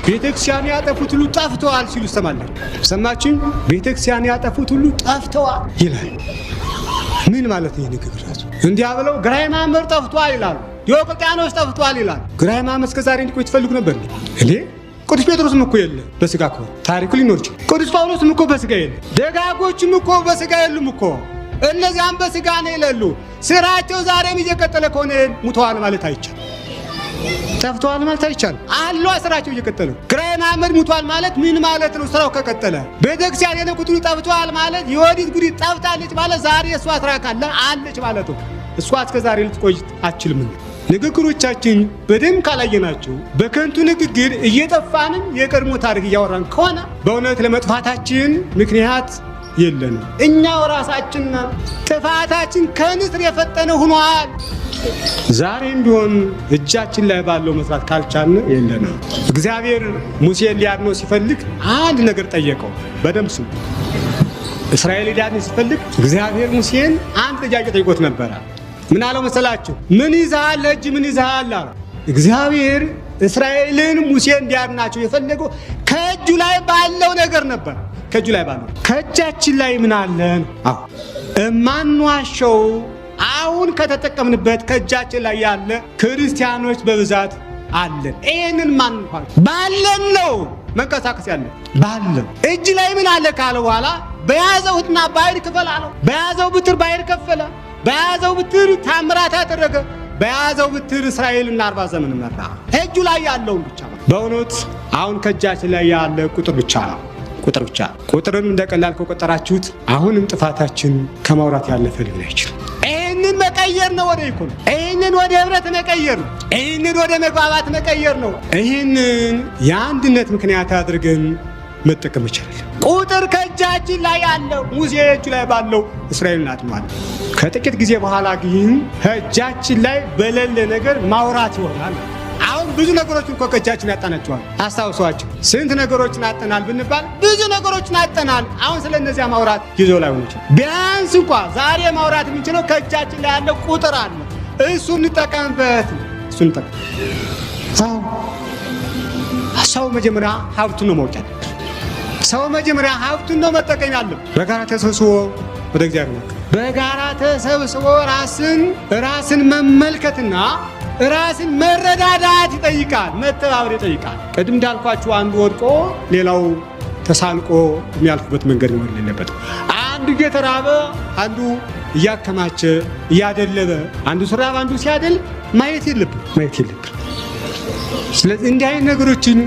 ቤተክርስቲያን ያጠፉት ሁሉ ጠፍተዋል ሲሉ ሰማለሁ። ሰማችሁ? ቤተክርስቲያን ያጠፉት ሁሉ ጠፍተዋል ይላል። ምን ማለት ነው ንግግር ራሱ? እንዲያ ብለው ግራኝ ማመር ጠፍቷል ይላሉ። ዲዮቅልጥያኖስ ጠፍቷል ይላል። ግራኝ ማመር እስከዛሬ እንዲቆይ ትፈልጉ ነበር እንዴ? ቅዱስ ጴጥሮስም እኮ የለ በስጋ እኮ ታሪኩ ሊኖር ይችላል። ቅዱስ ጳውሎስም እኮ በስጋ የለ። ደጋጎችም እኮ በስጋ የሉም እኮ። እነዚያም በስጋ ነው የሌሉ። ስራቸው ዛሬም እየቀጠለ ከሆነ ሙተዋል ማለት አይቻልም። ጠፍተዋል ማለት አይቻልም። አሉ ስራቸው እየቀጠለ። ግራኝ ማመር ሙተዋል ማለት ምን ማለት ነው? ስራው ከቀጠለ ቤተክርስቲያን የነኩት ሁሉ ጠፍተዋል ማለት የወዲት ጉዲት ጠፍታለች ማለት ዛሬ እሷ ስራ ካለ አለች ማለት ነው። እሷ እስከዛሬ ልትቆይ አትችልም። ንግግሮቻችን በደንብ ካላየናቸው በከንቱ ንግግር እየጠፋንም የቀድሞ ታሪክ እያወራን ከሆነ በእውነት ለመጥፋታችን ምክንያት የለንም። እኛው ራሳችን ጥፋታችን ከንስር የፈጠነ ሆኗል። ዛሬም ቢሆን እጃችን ላይ ባለው መስራት ካልቻልን የለንም። እግዚአብሔር ሙሴን ሊያድነው ሲፈልግ አንድ ነገር ጠየቀው። በደንብ ስሙ። እስራኤል ሊያድነው ሲፈልግ እግዚአብሔር ሙሴን አንድ ጥያቄ ጠይቆት ነበረ። ምን አለው መሰላችሁ? ምን ይዛል እጅ ምን ይዛል አለ። እግዚአብሔር እስራኤልን ሙሴን እንዲያድናቸው የፈለገው ከእጁ ላይ ባለው ነገር ነበር። ከእጁ ላይ ባለው ከእጃችን ላይ ምን አለን? አዎ እማንዋሸው አሁን ከተጠቀምንበት ከእጃችን ላይ ያለ ክርስቲያኖች በብዛት አለን። ይሄንን ማንዋሽ ባለን ነው መንቀሳቀስ ያለ ባለን። እጅ ላይ ምን አለ ካለ በኋላ በያዘው ሕትና ባይር ክፈል አለው። በያዘው ብትር ባይር ከፈለ። በያዘው ብትር ታምራት አደረገ። በያዘው ብትር እስራኤልን 40 ዘመን መራ። እጁ ላይ ያለውን ብቻ ነው። በእውነት አሁን ከእጃችን ላይ ያለ ቁጥር ብቻ ነው። ቁጥር ብቻ። ቁጥርን እንደቀላል ከቆጠራችሁት አሁንም ጥፋታችን ከማውራት ያለፈ ሊሆን አይችልም። ይህንን መቀየር ነው ወደ ኢኮኖሚ፣ ይህንን ወደ ህብረት መቀየር ነው። ይህንን ወደ መግባባት መቀየር ነው። ይህንን የአንድነት ምክንያት አድርገን መጠቀም ይቻላል። ቁጥር ከእጃችን ላይ ያለው ሙሴ እጁ ላይ ባለው እስራኤልን አድኗል። ከጥቂት ጊዜ በኋላ ግን ከእጃችን ላይ በሌለ ነገር ማውራት ይሆናል። አሁን ብዙ ነገሮችን እኮ ከእጃችን ያጣናቸዋል። አስታውሷቸው። ስንት ነገሮችን አጠናል ብንባል ብዙ ነገሮችን አጠናል። አሁን ስለ እነዚያ ማውራት ጊዜው ላይ ሆነች። ቢያንስ እንኳ ዛሬ ማውራት የምንችለው ከእጃችን ላይ ያለው ቁጥር አለ። እሱን እንጠቀምበት። እሱን እንጠቀም። ሰው መጀመሪያ ሀብቱን ነው ማውጣት። ሰው መጀመሪያ ሀብቱን ነው መጠቀም ያለው። በጋራ ተሰብስቦ ወደ እግዚአብሔር በጋራ ተሰብስቦ ራስን መመልከትና ራስን መረዳዳት ይጠይቃል። መተባበር ይጠይቃል። ቅድም እንዳልኳችሁ አንዱ ወድቆ ሌላው ተሳልቆ የሚያልፉበት መንገድ መሆን የለበትም። አንዱ እየተራበ አንዱ እያከማቸ እያደለበ፣ አንዱ ሲራብ አንዱ ሲያደል ማየት የለብን። ስለዚህ እንዲህ አይነት ነገሮችን